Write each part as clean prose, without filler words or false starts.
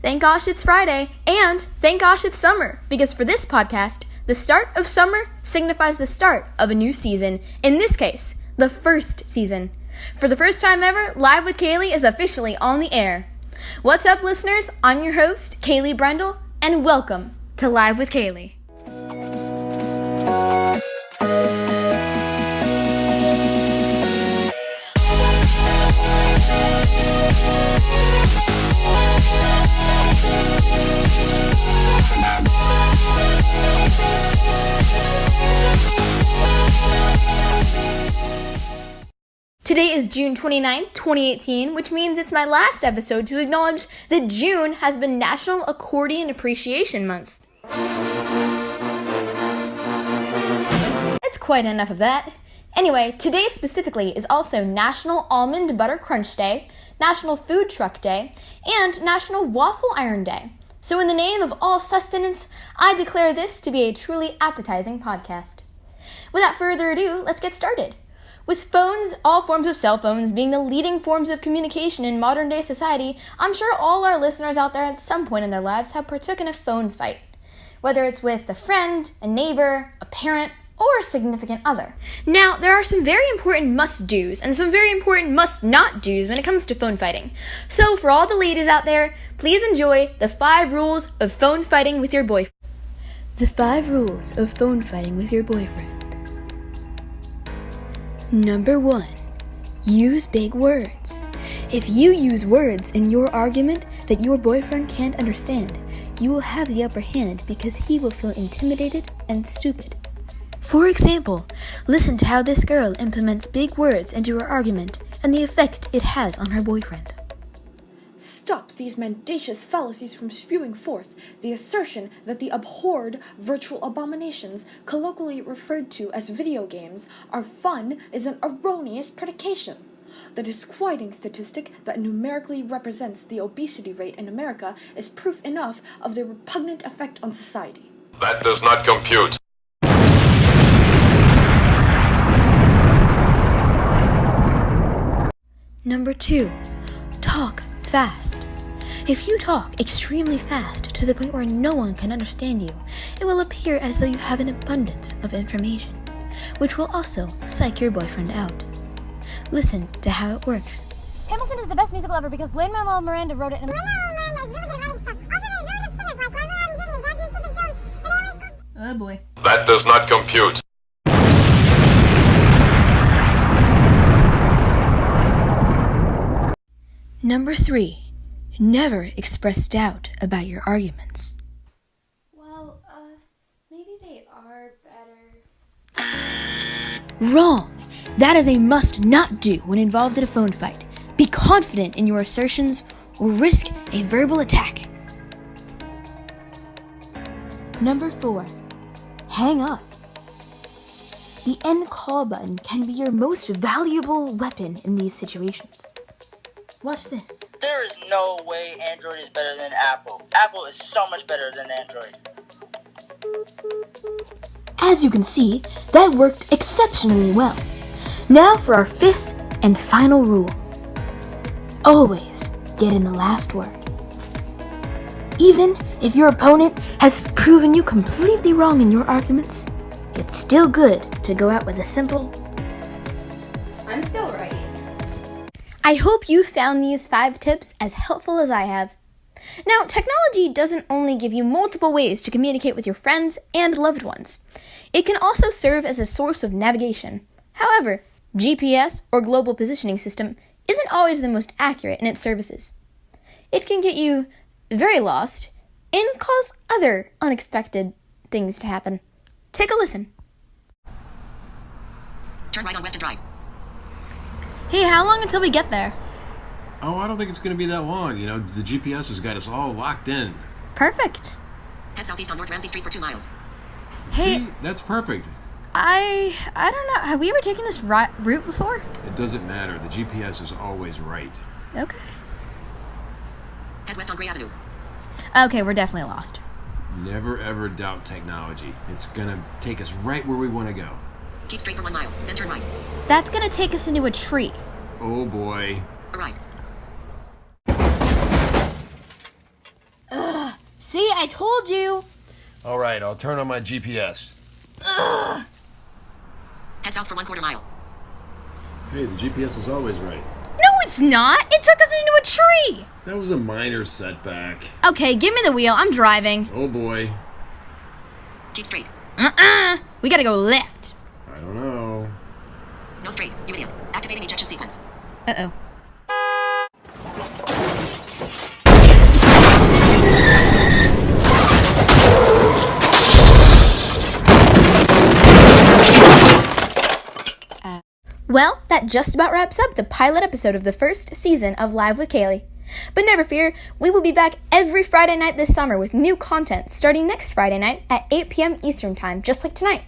Thank gosh it's Friday, and thank gosh it's summer, because for this podcast, the start of summer signifies the start of a new season, in this case, the first season. For the first time ever, Live with Kaylee is officially on the air. What's up, listeners? I'm your host, Kaylee Brendel, and welcome to Live with Kaylee. Today is June 29th, 2018, which means it's my last episode to acknowledge that June has been National Accordion Appreciation Month. That's quite enough of that. Anyway, today specifically is also National Almond Butter Crunch Day, National Food Truck Day, and National Waffle Iron Day. So in the name of all sustenance, I declare this to be a truly appetizing podcast. Without further ado, let's get started. With phones, all forms of cell phones being the leading forms of communication in modern-day society, I'm sure all our listeners out there at some point in their lives have partook in a phone fight. Whether it's with a friend, a neighbor, a parent, or a significant other. Now, there are some very important must-dos and some very important must-not-dos when it comes to phone fighting. So, for all the ladies out there, please enjoy the 5 rules of phone fighting with your boyfriend. The 5 rules of phone fighting with your boyfriend. Number 1. Use big words. If you use words in your argument that your boyfriend can't understand, you will have the upper hand because he will feel intimidated and stupid. For example, listen to how this girl implements big words into her argument and the effect it has on her boyfriend. Stop these mendacious fallacies from spewing forth the assertion that the abhorred virtual abominations, colloquially referred to as video games, are fun is an erroneous predication. The disquieting statistic that numerically represents the obesity rate in America is proof enough of their repugnant effect on society. That does not compute. Number 2. Talk fast. If you talk extremely fast to the point where no one can understand you, it will appear as though you have an abundance of information, which will also psych your boyfriend out. Listen to how it works. Hamilton is the best musical ever because Lin-Manuel Miranda wrote it in Oh boy. That does not compute. Number 3. Never express doubt about your arguments. Well, maybe they are better. Wrong! That is a must not do when involved in a phone fight. Be confident in your assertions or risk a verbal attack. Number 4. Hang up. The end call button can be your most valuable weapon in these situations. Watch this. There is no way Android is better than Apple. Apple is so much better than Android. As you can see, that worked exceptionally well. Now for our 5th and final rule. Always get in the last word. Even if your opponent has proven you completely wrong in your arguments, it's still good to go out with a simple, "I'm still right." I hope you found these 5 tips as helpful as I have. Now, technology doesn't only give you multiple ways to communicate with your friends and loved ones. It can also serve as a source of navigation. However, GPS, or Global Positioning System, isn't always the most accurate in its services. It can get you very lost and cause other unexpected things to happen. Take a listen. Turn right on Weston Drive. Hey, how long until we get there? Oh, I don't think it's going to be that long. You know, the GPS has got us all locked in. Perfect. Head southeast on North Ramsey Street for 2 miles. Hey, See? That's perfect. I don't know. Have we ever taken this route before? It doesn't matter. The GPS is always right. Okay. Head west on Gray Avenue. Okay, we're definitely lost. Never ever doubt technology. It's going to take us right where we want to go. Keep straight for 1 mile, then turn right. That's gonna take us into a tree. Oh boy. A right. I told you. All right, I'll turn on my GPS. Ugh. Head south for 1/4 mile. Hey, the GPS is always right. No, it's not. It took us into a tree. That was a minor setback. Okay, give me the wheel. I'm driving. Oh boy. Keep straight. We gotta go left. I don't know. No straight. You idiot. Activating ejection sequence. Uh-oh. Well, that just about wraps up the pilot episode of the first season of Live with Kaylee. But never fear, we will be back every Friday night this summer with new content starting next Friday night at 8 p.m. Eastern Time, just like tonight.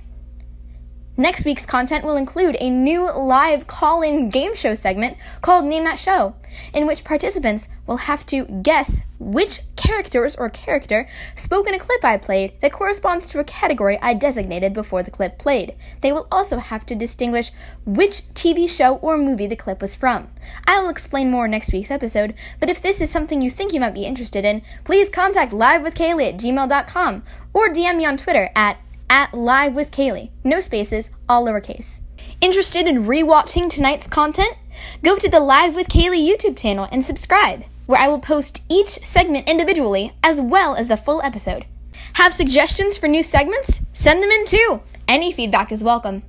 Next week's content will include a new live call-in game show segment called Name That Show, in which participants will have to guess which characters or character spoke in a clip I played that corresponds to a category I designated before the clip played. They will also have to distinguish which TV show or movie the clip was from. I will explain more next week's episode, but if this is something you think you might be interested in, please contact livewithkaylee@gmail.com or DM me on Twitter at @livewithkaylee, no spaces, all lowercase. Interested in rewatching tonight's content? Go to the Live with Kaylee YouTube channel and subscribe, where I will post each segment individually as well as the full episode. Have suggestions for new segments? Send them in too. Any feedback is welcome.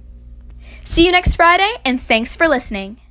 See you next Friday, and thanks for listening.